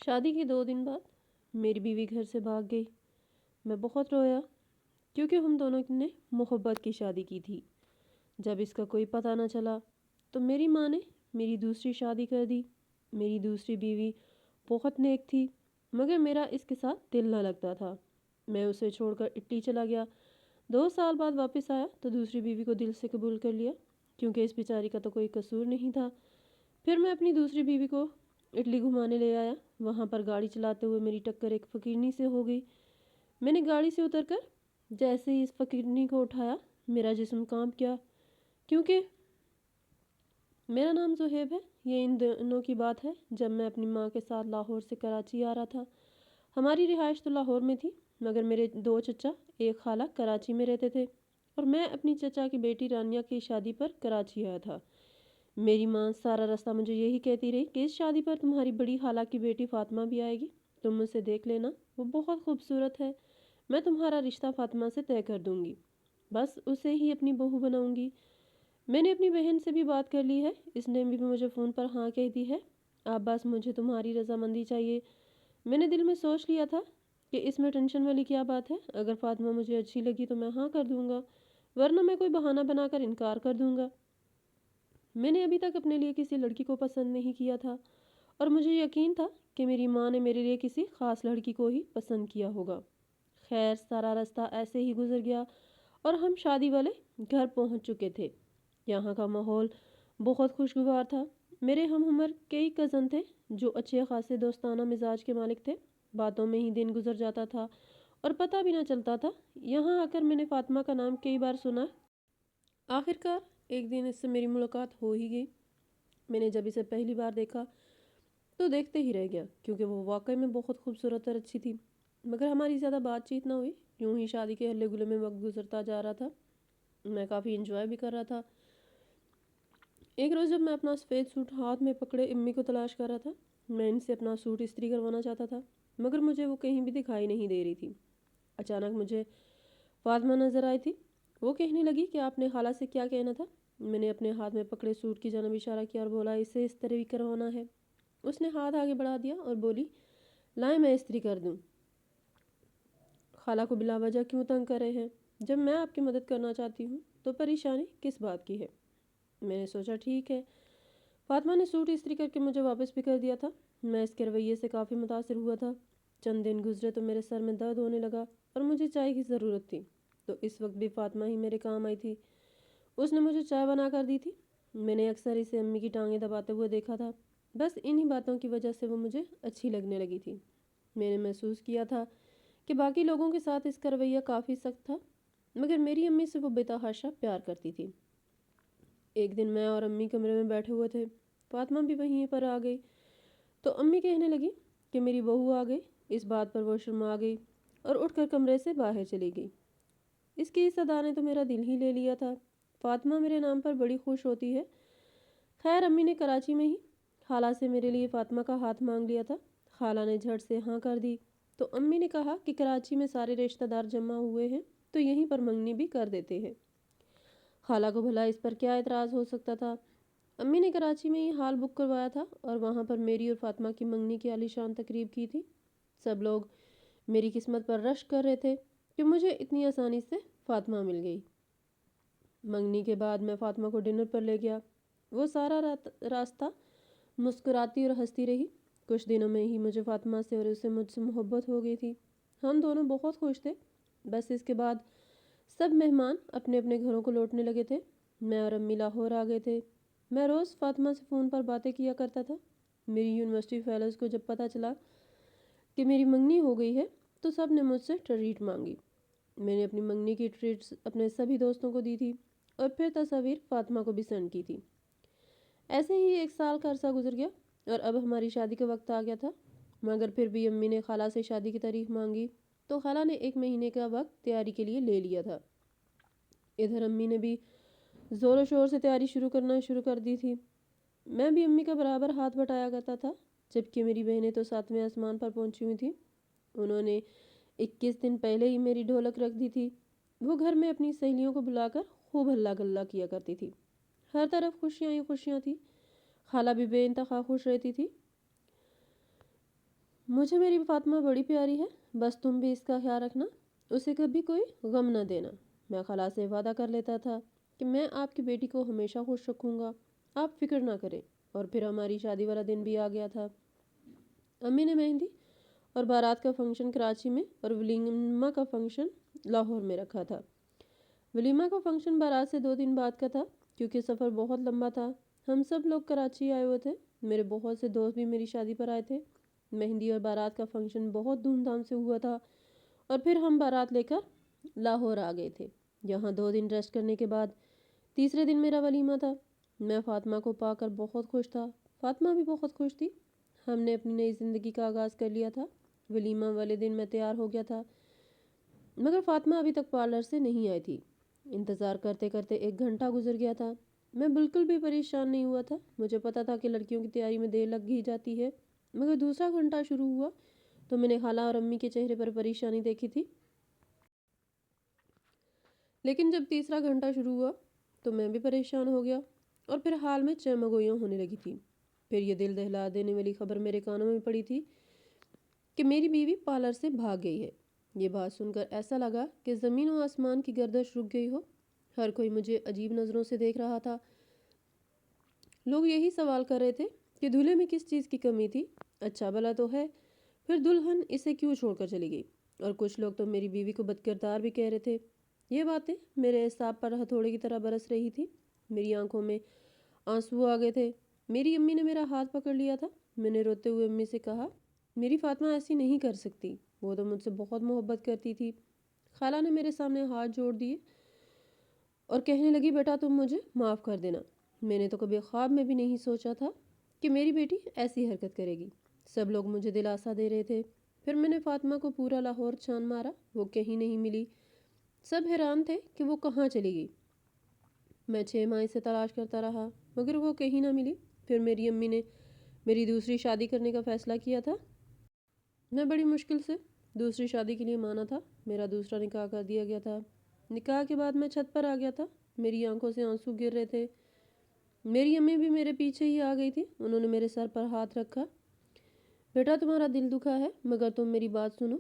شادی کے 2 دن بعد میری بیوی گھر سے بھاگ گئی۔ میں بہت رویا کیونکہ ہم دونوں نے محبت کی شادی کی تھی۔ جب اس کا کوئی پتہ نہ چلا تو میری ماں نے میری دوسری شادی کر دی۔ میری دوسری بیوی بہت نیک تھی مگر میرا اس کے ساتھ دل نہ لگتا تھا۔ میں اسے چھوڑ کر اٹلی چلا گیا۔ 2 سال بعد واپس آیا تو دوسری بیوی کو دل سے قبول کر لیا کیونکہ اس بیچاری کا تو کوئی قصور نہیں تھا۔ پھر میں اپنی دوسری بیوی کو اٹلی گھمانے لے آیا۔ وہاں پر گاڑی چلاتے ہوئے میری ٹکر ایک فقیرنی سے ہو گئی۔ میں نے گاڑی سے اتر کر جیسے ہی اس فقیرنی کو اٹھایا میرا جسم کانپ گیا کیونکہ میرا نام زہیب ہے۔ یہ ان دنوں کی بات ہے جب میں اپنی ماں کے ساتھ لاہور سے کراچی آ رہا تھا۔ ہماری رہائش تو لاہور میں تھی مگر میرے 2 چچا ایک خالہ کراچی میں رہتے تھے اور میں اپنی چچا کی بیٹی رانیہ کی شادی پر کراچی آیا تھا۔ میری ماں سارا راستہ مجھے یہی کہتی رہی کہ اس شادی پر تمہاری بڑی خالہ کی بیٹی فاطمہ بھی آئے گی، تم اسے دیکھ لینا، وہ بہت خوبصورت ہے، میں تمہارا رشتہ فاطمہ سے طے کر دوں گی، بس اسے ہی اپنی بہو بناؤں گی۔ میں نے اپنی بہن سے بھی بات کر لی ہے، اس نے بھی مجھے فون پر ہاں کہہ دی ہے، اب بس مجھے تمہاری رضامندی چاہیے۔ میں نے دل میں سوچ لیا تھا کہ اس میں ٹینشن والی کیا بات ہے، اگر فاطمہ مجھے اچھی لگی تو میں ہاں کر دوں گا ورنہ میں کوئی بہانہ بنا کر انکار کر دوں گا۔ میں نے ابھی تک اپنے لیے کسی لڑکی کو پسند نہیں کیا تھا اور مجھے یقین تھا کہ میری ماں نے میرے لیے کسی خاص لڑکی کو ہی پسند کیا ہوگا۔ خیر سارا راستہ ایسے ہی گزر گیا اور ہم شادی والے گھر پہنچ چکے تھے۔ یہاں کا ماحول بہت خوشگوار تھا۔ میرے ہم عمر کئی کزن تھے جو اچھے خاصے دوستانہ مزاج کے مالک تھے۔ باتوں میں ہی دن گزر جاتا تھا اور پتہ بھی نہ چلتا تھا۔ یہاں آ کر میں نے فاطمہ کا نام کئی بار سنا۔ آخرکار ایک دن اس سے میری ملاقات ہو ہی گئی۔ میں نے جب اسے پہلی بار دیکھا تو دیکھتے ہی رہ گیا کیونکہ وہ واقعی میں بہت خوبصورت اور اچھی تھی، مگر ہماری زیادہ بات چیت نہ ہوئی۔ یوں ہی شادی کے ہلے گلے میں وقت گزرتا جا رہا تھا۔ میں کافی انجوائے بھی کر رہا تھا۔ ایک روز جب میں اپنا سفید سوٹ ہاتھ میں پکڑے امی کو تلاش کر رہا تھا، میں ان سے اپنا سوٹ استری کروانا چاہتا تھا مگر مجھے وہ کہیں بھی دکھائی نہیں دے رہی تھی۔ اچانک مجھے فاطمہ نظر آئی تھی۔ وہ کہنے لگی کہ آپ نے خالہ سے کیا کہنا تھا؟ میں نے اپنے ہاتھ میں پکڑے سوٹ کی جانب اشارہ کیا اور بولا اسے استری کروانا ہے۔ اس نے ہاتھ آگے بڑھا دیا اور بولی لائیں میں استری کر دوں۔ خالہ کو بلا وجہ کیوں تنگ کر رہے ہیں؟ جب میں آپ کی مدد کرنا چاہتی ہوں تو پریشانی کس بات کی ہے؟ میں نے سوچا ٹھیک ہے۔ فاطمہ نے سوٹ استری کر کے مجھے واپس بھی کر دیا تھا۔ میں اس کے رویے سے کافی متاثر ہوا تھا۔ چند دن گزرے تو میرے سر میں درد ہونے لگا اور مجھے چائے کی ضرورت تھی، تو اس وقت بھی فاطمہ ہی میرے کام آئی تھی۔ اس نے مجھے چائے بنا کر دی تھی۔ میں نے اکثر اسے امی کی ٹانگیں دباتے ہوئے دیکھا تھا، بس انہی باتوں کی وجہ سے وہ مجھے اچھی لگنے لگی تھی۔ میں نے محسوس کیا تھا کہ باقی لوگوں کے ساتھ اس کا رویہ کافی سخت تھا مگر میری امی سے وہ بے تحاشا پیار کرتی تھی۔ ایک دن میں اور امی کمرے میں بیٹھے ہوئے تھے، فاطمہ بھی وہیں پر آ گئی تو امی کہنے لگی کہ میری بہو آ گئی۔ اس بات پر وہ شرما گئی اور اٹھ کر کمرے سے باہر چلی گئی۔ اس کی اس ادا نے تو میرا دل ہی لے لیا تھا۔ فاطمہ میرے نام پر بڑی خوش ہوتی ہے۔ خیر امی نے کراچی میں ہی خالہ سے میرے لیے فاطمہ کا ہاتھ مانگ لیا تھا۔ خالہ نے جھٹ سے ہاں کر دی تو امی نے کہا کہ کراچی میں سارے رشتہ دار جمع ہوئے ہیں تو یہیں پر منگنی بھی کر دیتے ہیں۔ خالہ کو بھلا اس پر کیا اعتراض ہو سکتا تھا؟ امی نے کراچی میں ہی ہال بک کروایا تھا اور وہاں پر میری اور فاطمہ کی منگنی کی عالیشان تقریب کی تھی۔ سب لوگ میری قسمت پر رشک کر رہے تھے کہ مجھے اتنی آسانی سے فاطمہ مل گئی۔ منگنی کے بعد میں فاطمہ کو ڈنر پر لے گیا۔ وہ سارا راستہ مسکراتی اور ہنستی رہی۔ کچھ دنوں میں ہی مجھے فاطمہ سے اور اسے مجھ سے محبت ہو گئی تھی۔ ہم دونوں بہت خوش تھے۔ بس اس کے بعد سب مہمان اپنے اپنے گھروں کو لوٹنے لگے تھے۔ میں اور امی لاہور آ گئے تھے۔ میں روز فاطمہ سے فون پر باتیں کیا کرتا تھا۔ میری یونیورسٹی فیلوز کو جب پتہ چلا کہ میری منگنی ہو گئی ہے تو سب نے مجھ سے ٹریٹ مانگی۔ میں نے اپنی منگنی کی ٹریٹس اپنے سبھی دوستوں کو دی تھی اور پھر تصاویر فاطمہ کو بھی سینڈ کی تھی۔ ایسے ہی 1 سال کا عرصہ گزر گیا اور اب ہماری شادی کا وقت آ گیا تھا، مگر پھر بھی امی نے خالہ سے شادی کی تاریخ مانگی تو خالہ نے 1 مہینے کا وقت تیاری کے لیے لے لیا تھا۔ ادھر امی نے بھی زور و شور سے تیاری کرنا شروع کر دی تھی۔ میں بھی امی کا برابر ہاتھ بٹایا کرتا تھا، جبکہ میری بہنیں تو 7ویں آسمان پر پہنچی ہوئی تھیں۔ انہوں نے 21 دن پہلے ہی میری ڈھولک رکھ دی تھی۔ وہ گھر میں اپنی سہیلیوں کو بلا کر خوب ہلا گلا کیا کرتی تھی۔ ہر طرف خوشیاں ہی خوشیاں تھیں۔ خالہ بھی بے انتہا خوش رہتی تھی۔ مجھے میری فاطمہ بڑی پیاری ہے، بس تم بھی اس کا خیال رکھنا، اسے کبھی کوئی غم نہ دینا۔ میں خالہ سے وعدہ کر لیتا تھا کہ میں آپ کی بیٹی کو ہمیشہ خوش رکھوں گا، آپ فکر نہ کریں۔ اور پھر ہماری شادی والا دن بھی آ گیا تھا۔ امی نے مہندی اور بارات کا فنکشن کراچی میں اور ولیمہ کا فنکشن لاہور میں رکھا تھا۔ ولیمہ کا فنکشن بارات سے 2 دن بعد کا تھا، کیونکہ سفر بہت لمبا تھا۔ ہم سب لوگ کراچی آئے ہوئے تھے، میرے بہت سے دوست بھی میری شادی پر آئے تھے۔ مہندی اور بارات کا فنکشن بہت دھوم دھام سے ہوا تھا، اور پھر ہم بارات لے کر لاہور آ گئے تھے۔ یہاں 2 دن ریسٹ کرنے کے بعد تیسرے دن میرا ولیمہ تھا۔ میں فاطمہ کو پا کر بہت خوش تھا، فاطمہ بھی بہت خوش تھی۔ ہم نے اپنی نئی زندگی کا آغاز کر لیا تھا۔ ولیمہ والے دن میں تیار ہو گیا تھا، مگر فاطمہ ابھی تک پارلر سے نہیں آئی تھی۔ انتظار کرتے کرتے 1 گھنٹہ گزر گیا تھا۔ میں بالکل بھی پریشان نہیں ہوا تھا، مجھے پتا تھا کہ لڑکیوں کی تیاری میں دیر لگ ہی جاتی ہے۔ مگر دوسرا گھنٹہ شروع ہوا تو میں نے خالہ اور امی کے چہرے پر پریشانی دیکھی تھی۔ لیکن جب تیسرا گھنٹہ شروع ہوا تو میں بھی پریشان ہو گیا، اور پھر حال میں چمگوئیاں ہونے لگی تھی۔ پھر یہ دل دہلا دینے والی خبر میرے کانوں میں پڑی تھی کہ میری بیوی پارلر سے بھاگ گئی ہے۔ یہ بات سن کر ایسا لگا کہ زمین و آسمان کی گردش رک گئی ہو۔ ہر کوئی مجھے عجیب نظروں سے دیکھ رہا تھا۔ لوگ یہی سوال کر رہے تھے کہ دولہے میں کس چیز کی کمی تھی، اچھا بھلا تو ہے، پھر دلہن اسے کیوں چھوڑ کر چلی گئی۔ اور کچھ لوگ تو میری بیوی کو بدکردار بھی کہہ رہے تھے۔ یہ باتیں میرے اعصاب پر ہتھوڑے کی طرح برس رہی تھی۔ میری آنکھوں میں آنسو آ گئے تھے۔ میری امی نے میرا ہاتھ پکڑ لیا تھا۔ میں نے روتے ہوئے امی سے کہا، میری فاطمہ ایسی نہیں کر سکتی، وہ تو مجھ سے بہت محبت کرتی تھی۔ خالہ نے میرے سامنے ہاتھ جوڑ دیے اور کہنے لگی، بیٹا تم مجھے معاف کر دینا، میں نے تو کبھی خواب میں بھی نہیں سوچا تھا کہ میری بیٹی ایسی حرکت کرے گی۔ سب لوگ مجھے دلاسا دے رہے تھے۔ پھر میں نے فاطمہ کو پورا لاہور چھان مارا، وہ کہیں نہیں ملی۔ سب حیران تھے کہ وہ کہاں چلی گئی۔ میں 6 ماہ سے تلاش کرتا رہا، مگر وہ کہیں نہ ملی۔ پھر میری امی نے میری دوسری شادی کرنے کا فیصلہ کیا تھا۔ میں بڑی مشکل سے دوسری شادی کے لیے مانا تھا۔ میرا دوسرا نکاح کر دیا گیا تھا۔ نکاح کے بعد میں چھت پر آ گیا تھا، میری آنکھوں سے آنسو گر رہے تھے۔ میری امی بھی میرے پیچھے ہی آ گئی تھی۔ انہوں نے میرے سر پر ہاتھ رکھا، بیٹا تمہارا دل دکھا ہے، مگر تم میری بات سنو۔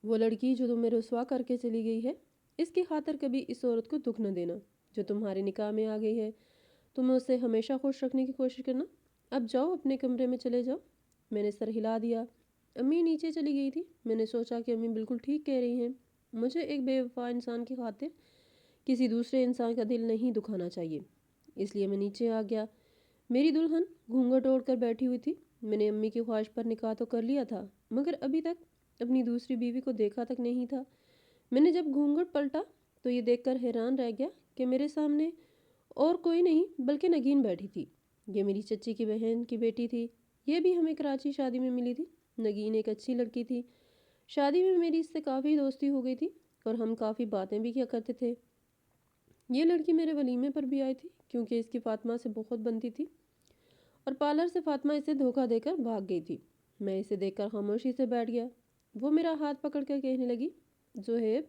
وہ لڑکی جو تمہیں رسوا کر کے چلی گئی ہے، اس کی خاطر کبھی اس عورت کو دکھ نہ دینا جو تمہارے نکاح میں آ گئی ہے۔ تم اسے ہمیشہ خوش رکھنے کی کوشش کرنا۔ اب جاؤ اپنے کمرے میں چلے جاؤ۔ میں نے سر ہلا دیا۔ امی نیچے چلی گئی تھی۔ میں نے سوچا کہ امی بالکل ٹھیک کہہ رہی ہیں، مجھے ایک بے وفا انسان کی خاطر کسی دوسرے انسان کا دل نہیں دکھانا چاہیے، اس لیے میں نیچے آ گیا۔ میری دلہن گھونگھٹ اوڑھ کر بیٹھی ہوئی تھی۔ میں نے امی کی خواہش پر نکاح تو کر لیا تھا، مگر ابھی تک اپنی دوسری بیوی کو دیکھا تک نہیں تھا۔ میں نے جب گھونگھٹ پلٹا تو یہ دیکھ کر حیران رہ گیا کہ میرے سامنے اور کوئی نہیں بلکہ نگین بیٹھی تھی۔ یہ میری چچی کی بہن کی بیٹی تھی، یہ بھی ہمیں کراچی شادی میں ملی تھی۔ نگین ایک اچھی لڑکی تھی۔ شادی میں میری اس سے کافی دوستی ہو گئی تھی اور ہم کافی باتیں بھی کیا کرتے تھے۔ یہ لڑکی میرے ولیمے پر بھی آئی تھی، کیونکہ اس کی فاطمہ سے بہت بنتی تھی، اور پارلر سے فاطمہ اسے دھوکہ دے کر بھاگ گئی تھی۔ میں اسے دیکھ کر خاموشی سے بیٹھ گیا۔ وہ میرا ہاتھ پکڑ کر کہنے لگی، زہیب،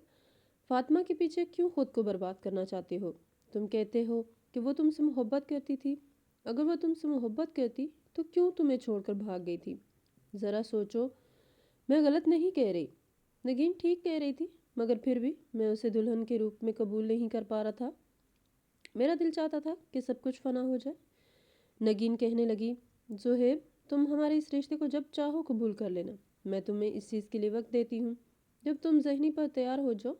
فاطمہ کے پیچھے کیوں خود کو برباد کرنا چاہتے ہو؟ تم کہتے ہو کہ وہ تم سے محبت کرتی تھی، اگر وہ تم سے محبت کرتی تو کیوں تمہیں چھوڑ کر بھاگ گئی تھی؟ ذرا سوچو، میں غلط نہیں کہہ رہی۔ نگین ٹھیک کہہ رہی تھی، مگر پھر بھی میں اسے دلہن کے روپ میں قبول نہیں کر پا رہا تھا۔ میرا دل چاہتا تھا کہ سب کچھ فنا ہو جائے۔ نگین کہنے لگی، زہیب، تم ہمارے اس رشتے کو جب چاہو قبول کر لینا، میں تمہیں اس چیز کے لیے وقت دیتی ہوں۔ جب تم ذہنی پر تیار ہو جاؤ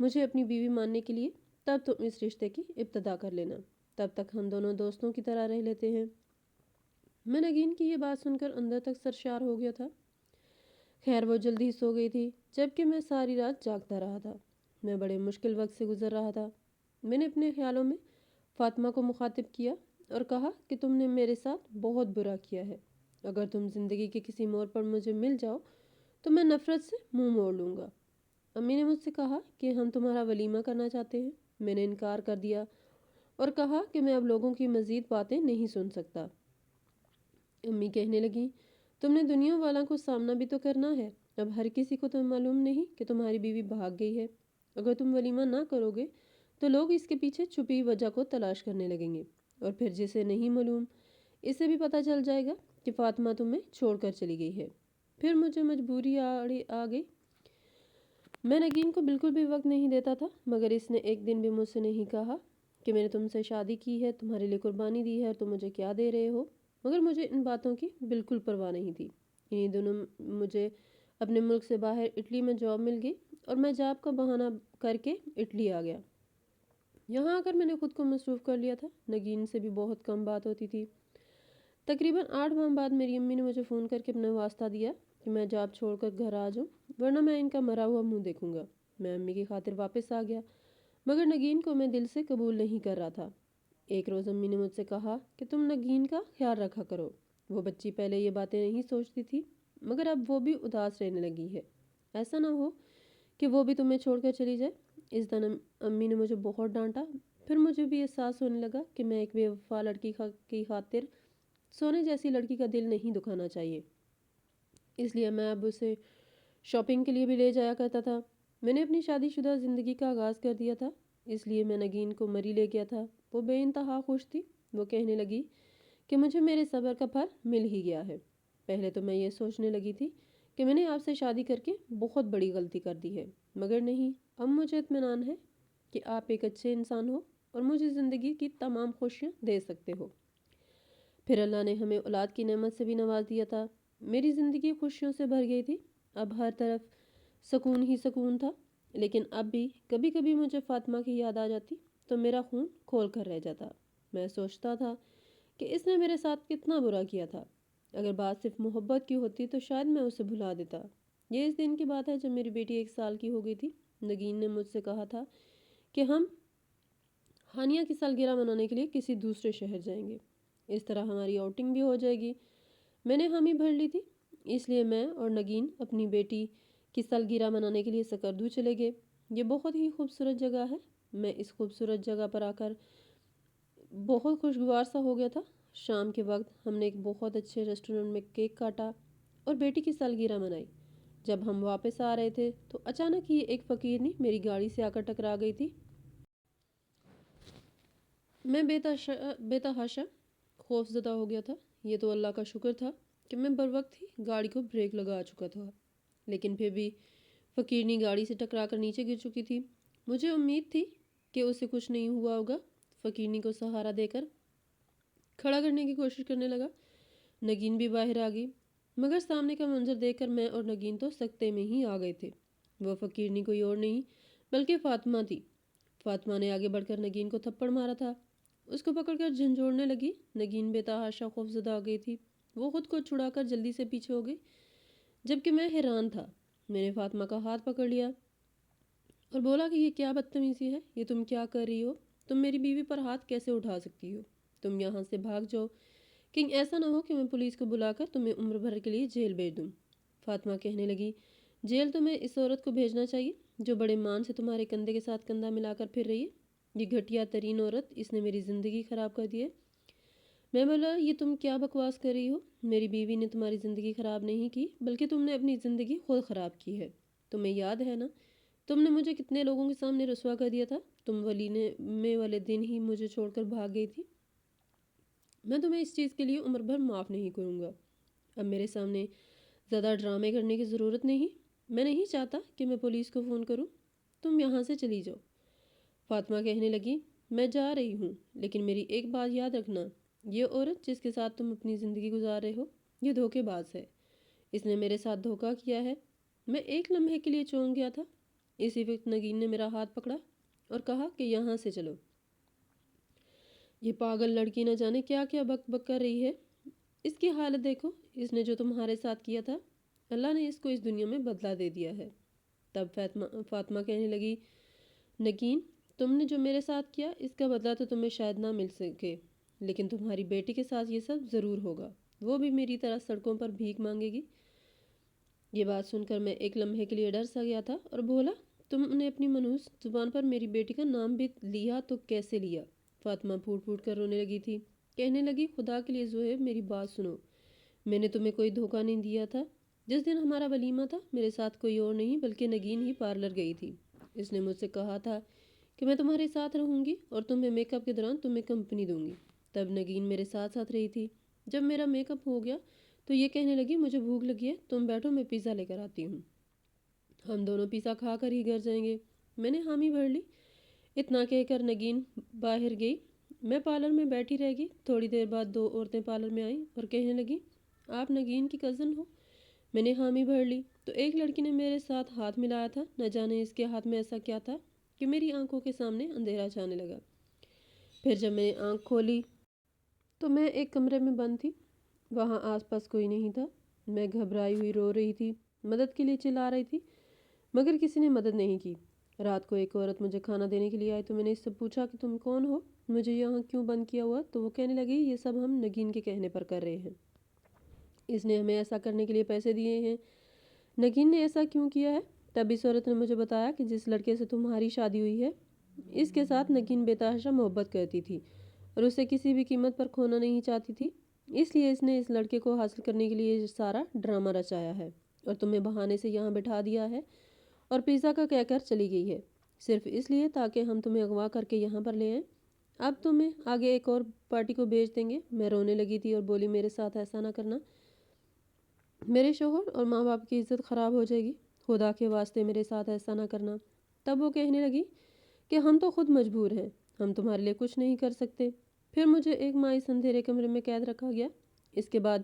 مجھے اپنی بیوی ماننے کے لیے، تب تم اس رشتے کی ابتدا کر لینا، تب تک ہم دونوں دوستوں کی طرح رہ لیتے ہیں۔ میں نگین کی یہ بات سن کر اندر تک سرشار ہو گیا تھا۔ خیر وہ جلدی سو گئی تھی، جبکہ میں ساری رات جاگتا رہا تھا۔ میں بڑے مشکل وقت سے گزر رہا تھا۔ میں نے اپنے خیالوں میں فاطمہ کو مخاطب کیا اور کہا کہ تم نے میرے ساتھ بہت برا کیا ہے۔ اگر تم زندگی کے کسی موڑ پر مجھے مل جاؤ تو میں نفرت سے منہ موڑ لوں گا۔ امی نے مجھ سے کہا کہ ہم تمہارا ولیمہ کرنا چاہتے ہیں۔ میں نے انکار کر دیا اور کہا کہ میں اب لوگوں کی مزید باتیں نہیں سن سکتا۔ امی کہنے لگیں، تم نے دنیا والوں کو سامنا بھی تو کرنا ہے، اب ہر کسی کو تو معلوم نہیں کہ تمہاری بیوی بھاگ گئی ہے۔ اگر تم ولیمہ نہ کرو گے تو لوگ اس کے پیچھے چھپی وجہ کو تلاش کرنے لگیں گے، اور پھر جسے نہیں معلوم اسے بھی پتہ چل جائے گا کہ فاطمہ تمہیں چھوڑ کر چلی گئی ہے۔ پھر مجھے مجبوری آ گئی۔ میں نگین کو بالکل بھی وقت نہیں دیتا تھا، مگر اس نے ایک دن بھی مجھ سے نہیں کہا کہ میں نے تم سے شادی کی ہے، تمہارے لیے قربانی دی ہے اور تم مجھے کیا دے رہے ہو۔ مگر مجھے ان باتوں کی بالکل پرواہ نہیں تھی۔ انہی دنوں مجھے اپنے ملک سے باہر اٹلی میں جاب مل گئی اور میں جاب کا بہانہ کر کے اٹلی آ گیا۔ یہاں آ کر میں نے خود کو مصروف کر لیا تھا، نگین سے بھی بہت کم بات ہوتی تھی۔ تقریباً 8 ماہ بعد میری امی نے مجھے فون کر کے اپنا واسطہ دیا کہ میں جاب چھوڑ کر گھر آ جاؤں، ورنہ میں ان کا مرا ہوا منہ دیکھوں گا۔ میں امی کی خاطر واپس آ گیا، مگر نگین کو میں دل سے قبول نہیں کر رہا تھا۔ ایک روز امی نے مجھ سے کہا کہ تم نگین کا خیال رکھا کرو۔ وہ بچی پہلے یہ باتیں نہیں سوچتی تھی، مگر اب وہ بھی اداس رہنے لگی ہے۔ ایسا نہ ہو کہ وہ بھی تمہیں چھوڑ کر چلی جائے۔ اس دن امی نے مجھے بہت ڈانٹا۔ پھر مجھے بھی احساس ہونے لگا کہ میں ایک بے وفا لڑکی کی خاطر سونے جیسی لڑکی کا دل نہیں دکھانا چاہیے۔ اس لیے میں اب اسے شاپنگ کے لیے بھی لے جایا کرتا تھا۔ میں نے اپنی شادی شدہ زندگی کا آغاز کر دیا تھا، اس لیے میں نگین کو مری لے گیا تھا۔ وہ بے انتہا خوش تھی۔ وہ کہنے لگی کہ مجھے میرے صبر کا پھل مل ہی گیا ہے۔ پہلے تو میں یہ سوچنے لگی تھی کہ میں نے آپ سے شادی کر کے بہت بڑی غلطی کر دی ہے، مگر نہیں، اب مجھے اطمینان ہے کہ آپ ایک اچھے انسان ہو اور مجھے زندگی کی تمام خوشیاں دے سکتے ہو۔ پھر اللہ نے ہمیں اولاد کی نعمت سے بھی نواز دیا تھا۔ میری زندگی خوشیوں سے بھر گئی تھی، اب ہر طرف سکون ہی سکون تھا۔ لیکن اب بھی کبھی کبھی مجھے فاطمہ کی یاد آ جاتی تو میرا خون کھول کر رہ جاتا۔ میں سوچتا تھا کہ اس نے میرے ساتھ کتنا برا کیا تھا۔ اگر بات صرف محبت کی ہوتی تو شاید میں اسے بھلا دیتا۔ یہ اس دن کی بات ہے جب میری بیٹی 1 سال کی ہو گئی تھی۔ نگین نے مجھ سے کہا تھا کہ ہم ہانیہ کی سالگرہ منانے کے لیے کسی دوسرے شہر جائیں گے، اس طرح ہماری آؤٹنگ بھی ہو جائے گی۔ میں نے حامی بھر لی تھی، اس لیے میں اور نگین اپنی بیٹی کی سالگرہ منانے کے لیے سکردو چلے گئے۔ یہ بہت ہی خوبصورت جگہ ہے۔ میں اس خوبصورت جگہ پر آ کر بہت خوشگوار سا ہو گیا تھا۔ شام کے وقت ہم نے ایک بہت اچھے ریسٹورنٹ میں کیک کاٹا اور بیٹی کی سالگرہ منائی۔ جب ہم واپس آ رہے تھے تو اچانک ہی ایک فقیرنی میری گاڑی سے آ کر ٹکرا گئی تھی۔ میں بے تحاشا خوف زدہ ہو گیا تھا۔ یہ تو اللہ کا شکر تھا کہ میں بر وقت ہی گاڑی کو بریک لگا چکا تھا، لیکن پھر بھی فقیرنی گاڑی سے ٹکرا کر نیچے گر چکی تھی۔ مجھے امید تھی کہ اسے کچھ نہیں ہوا ہوگا۔ فقیرنی کو سہارا دے کر کھڑا کرنے کی کوشش کرنے لگا۔ نگین بھی باہر آ گئی، مگر سامنے کا منظر دیکھ کر میں اور نگین تو سکتے میں ہی آ گئے تھے۔ وہ فقیرنی کوئی اور نہیں بلکہ فاطمہ تھی۔ فاطمہ نے آگے بڑھ کر نگین کو تھپڑ مارا تھا، اس کو پکڑ کر جھنجھوڑنے لگی۔ نگین بے تحاشا خوف زدہ ہو گئی تھی۔ وہ خود کو چھڑا کر جلدی سے پیچھے ہو گئی، جبکہ میں حیران تھا۔ میں نے فاطمہ کا ہاتھ پکڑ لیا اور بولا کہ یہ کیا بدتمیزی ہے، یہ تم کیا کر رہی ہو؟ تم میری بیوی پر ہاتھ کیسے اٹھا سکتی ہو؟ تم یہاں سے بھاگ جاؤ، کہیں ایسا نہ ہو کہ میں پولیس کو بلا کر تمہیں عمر بھر کے لیے جیل بھیج دوں۔ فاطمہ کہنے لگی، جیل تمہیں اس عورت کو بھیجنا چاہیے جو بڑے مان سے تمہارے کندھے کے ساتھ کندھا ملا کر پھر رہی ہے۔ یہ گھٹیا ترین عورت، اس نے میری زندگی خراب کر دی ہے۔ میں بولا، یہ تم کیا بکواس کر رہی ہو؟ میری بیوی نے تمہاری زندگی خراب نہیں کی، بلکہ تم نے اپنی زندگی خود خراب کی ہے۔ تمہیں یاد ہے نا تم نے مجھے کتنے لوگوں کے سامنے رسوا کر دیا تھا؟ تم ولیمے والے دن ہی مجھے چھوڑ کر بھاگ گئی تھی۔ میں تمہیں اس چیز کے لیے عمر بھر معاف نہیں کروں گا۔ اب میرے سامنے زیادہ ڈرامے کرنے کی ضرورت نہیں۔ میں نہیں چاہتا کہ میں پولیس کو فون کروں۔ تم یہاں سے چلی جاؤ۔ فاطمہ کہنے لگی، میں جا رہی ہوں، لیکن میری ایک بات یاد رکھنا، یہ عورت جس کے ساتھ تم اپنی زندگی گزار رہے ہو، یہ دھوکے باز ہے۔ اس نے میرے ساتھ دھوکہ کیا ہے۔ میں ایک لمحے کے لیے چونک گیا تھا۔ اسی وقت نگین نے میرا ہاتھ پکڑا اور کہا کہ یہاں سے چلو۔ یہ پاگل لڑکی نہ جانے کیا کیا بک بک کر رہی ہے۔ اس کی حالت دیکھو، اس نے جو تمہارے ساتھ کیا تھا، اللہ نے اس کو اس دنیا میں بدلہ دے دیا ہے۔ تب فاطمہ کہنے لگی، نگین، تم نے جو میرے ساتھ کیا اس کا بدلہ تو تمہیں شاید نہ مل سکے، لیکن تمہاری بیٹی کے ساتھ یہ سب ضرور ہوگا۔ وہ بھی میری طرح سڑکوں پر بھیک مانگے گی۔ یہ بات سن کر میں ایک لمحے کے لیے ڈر سا گیا تھا اور بولا، تم نے اپنی منحوس زبان پر میری بیٹی کا نام بھی لیا تو کیسے لیا؟ فاطمہ پھوٹ پھوٹ کر رونے لگی تھی۔ کہنے لگی، خدا کے لیے زہیب میری بات سنو، میں نے تمہیں کوئی دھوکہ نہیں دیا تھا۔ جس دن ہمارا ولیمہ تھا میرے ساتھ کوئی اور نہیں بلکہ نگین ہی پارلر گئی تھی۔ اس نے مجھ سے کہا تھا کہ میں تمہارے ساتھ رہوں گی اور تمہیں میک اپ کے دوران تمہیں کمپنی دوں گی۔ تب نگین میرے ساتھ ساتھ رہی تھی۔ جب میرا میک اپ ہو گیا تو یہ کہنے لگی مجھے بھوک لگی ہے، تم بیٹھو میں پیزا لے کر آتی ہوں، ہم دونوں پیزا کھا کر ہی گھر جائیں گے۔ میں نے حامی بھر لی۔ اتنا کہہ کر نگین باہر گئی۔ میں پارلر میں بیٹھی رہ گئی۔ تھوڑی دیر بعد 2 عورتیں پارلر میں آئیں اور کہنے لگی آپ نگین کی کزن ہو؟ میں نے حامی بھر لی تو ایک لڑکی نے میرے ساتھ ہاتھ ملایا تھا۔ نہ جانے اس کے ہاتھ میں ایسا کیا تھا کہ میری آنکھوں کے سامنے اندھیرا چھانے لگا۔ پھر جب میں نے آنکھ کھولی تو میں ایک کمرے میں بند تھی۔ وہاں آس پاس کوئی نہیں تھا۔ میں گھبرائی ہوئی رو رہی تھی، مدد کے لیے چلا رہی تھی، مگر کسی نے مدد نہیں کی۔ رات کو ایک عورت مجھے کھانا دینے کے لیے آئی تو میں نے اس سے پوچھا کہ تم کون ہو، مجھے یہاں کیوں بند کیا ہوا؟ تو وہ کہنے لگی یہ سب ہم نگین کے کہنے پر کر رہے ہیں، اس نے ہمیں ایسا کرنے کے لیے پیسے دیے ہیں۔ نگین نے ایسا کیوں کیا ہے؟ تب اس عورت نے مجھے بتایا کہ جس لڑکے سے تمہاری شادی ہوئی ہے اس کے ساتھ نگین بے تحاشا محبت کرتی تھی اور اسے کسی بھی قیمت پر کھونا نہیں چاہتی تھی، اس لیے اس نے اس لڑکے کو حاصل کرنے کے لیے یہ سارا ڈرامہ رچایا ہے اور تمہیں بہانے سے یہاں بٹھا دیا ہے اور پیزا کا کہہ کر چلی گئی ہے، صرف اس لیے تاکہ ہم تمہیں اغوا کر کے یہاں پر لے آئیں۔ اب تمہیں آگے ایک اور پارٹی کو بھیج دیں گے۔ میں رونے لگی تھی اور بولی میرے ساتھ ایسا نہ کرنا، میرے شوہر اور ماں باپ کی عزت خراب ہو جائے گی، خدا کے واسطے میرے ساتھ ایسا نہ کرنا۔ تب وہ کہنے لگی کہ ہم تو خود مجبور ہیں، ہم تمہارے لیے کچھ نہیں کر سکتے۔ پھر مجھے ایک مایوس اندھیرے کمرے میں قید رکھا گیا۔ اس کے بعد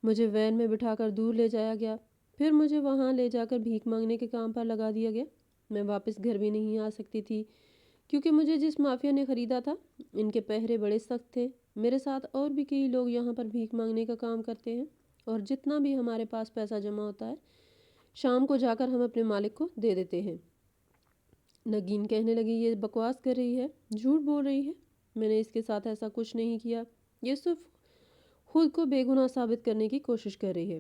مجھے وین میں بٹھا کر دور لے جایا گیا، پھر مجھے وہاں لے جا کر بھیک مانگنے کے کام پر لگا دیا گیا۔ میں واپس گھر بھی نہیں آ سکتی تھی کیونکہ مجھے جس مافیا نے خریدا تھا ان کے پہرے بڑے سخت تھے۔ میرے ساتھ اور بھی کئی لوگ یہاں پر بھیک مانگنے کا کام کرتے ہیں اور جتنا بھی ہمارے پاس پیسہ جمع ہوتا ہے شام کو جا کر ہم اپنے مالک کو دے دیتے ہیں۔ نگین کہنے لگی یہ بکواس کر رہی ہے، جھوٹ بول رہی ہے، میں نے اس کے ساتھ ایسا کچھ نہیں کیا، یہ صرف خود کو بے گناہ ثابت کرنے کی کوشش کر رہی ہے۔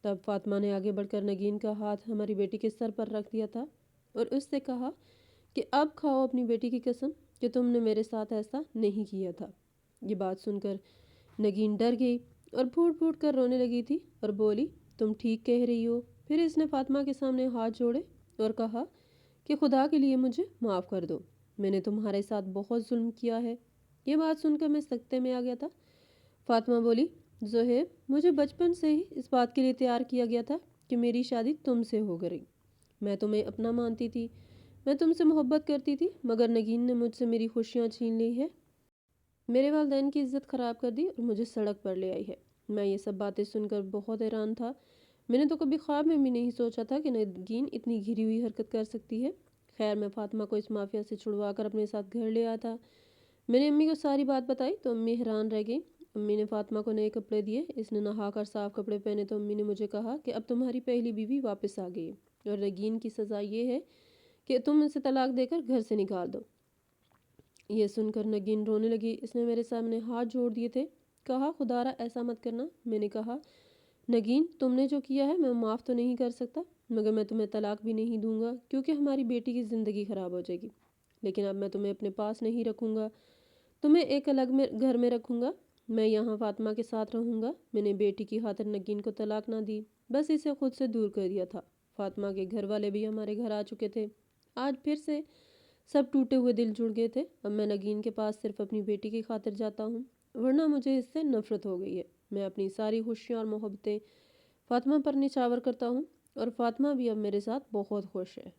تب فاطمہ نے آگے بڑھ کر نگین کا ہاتھ ہماری بیٹی کے سر پر رکھ دیا تھا اور اس سے کہا کہ اب کھاؤ اپنی بیٹی کی قسم کہ تم نے میرے ساتھ ایسا نہیں کیا تھا۔ یہ بات سن کر نگین ڈر گئی اور پھوٹ پھوٹ کر رونے لگی تھی اور بولی تم ٹھیک کہہ رہی ہو۔ پھر اس نے فاطمہ کے سامنے ہاتھ جوڑے اور کہا کہ خدا کے لیے مجھے معاف کر دو، میں نے تمہارے ساتھ بہت ظلم کیا ہے۔ یہ بات سن کر میں سکتے میں آ گیا تھا۔ فاطمہ بولی زہیب مجھے بچپن سے ہی اس بات کے لیے تیار کیا گیا تھا کہ میری شادی تم سے ہو گئی، میں تمہیں اپنا مانتی تھی، میں تم سے محبت کرتی تھی، مگر نگین نے مجھ سے میری خوشیاں چھین لی ہے، میرے والدین کی عزت خراب کر دی اور مجھے سڑک پر لے آئی ہے۔ میں یہ سب باتیں سن کر بہت حیران تھا۔ میں نے تو کبھی خواب میں بھی نہیں سوچا تھا کہ نگین اتنی گھری ہوئی حرکت کر سکتی ہے۔ خیر میں فاطمہ کو اس مافیا سے چھڑوا کر اپنے ساتھ گھر لے آیا تھا۔ میں نے امی کو ساری بات بتائی تو امی حیران رہ گئی۔ امی نے فاطمہ کو نئے کپڑے دیے، اس نے نہا کر صاف کپڑے پہنے تو امی نے مجھے کہا کہ اب تمہاری پہلی بیوی واپس آ گئی ہے اور نگین کی سزا یہ ہے کہ تم اسے طلاق دے کر گھر سے نکال دو۔ یہ سن کر نگین رونے لگی۔ اس نے میرے سامنے ہاتھ جوڑ دیے تھے، کہا خدا را ایسا مت کرنا۔ میں نے کہا نگین تم نے جو کیا ہے میں معاف تو نہیں کر سکتا، مگر میں تمہیں طلاق بھی نہیں دوں گا کیونکہ ہماری بیٹی کی زندگی خراب ہو جائے گی، لیکن اب میں تمہیں اپنے پاس نہیں رکھوں گا، تمہیں ایک الگ گھر میں رکھوں گا، میں یہاں فاطمہ کے ساتھ رہوں گا۔ میں نے بیٹی کی خاطر نگین کو طلاق نہ دی، بس اسے خود سے دور کر دیا تھا۔ فاطمہ کے گھر والے بھی ہمارے گھر آ چکے تھے۔ آج پھر سے سب ٹوٹے ہوئے دل جڑ گئے تھے۔ اب میں نگین کے پاس صرف اپنی بیٹی کی خاطر جاتا ہوں، ورنہ مجھے اس سے نفرت ہو گئی ہے۔ میں اپنی ساری خوشیاں اور محبتیں فاطمہ پر نچھاور کرتا ہوں اور فاطمہ بھی اب میرے ساتھ بہت خوش ہے۔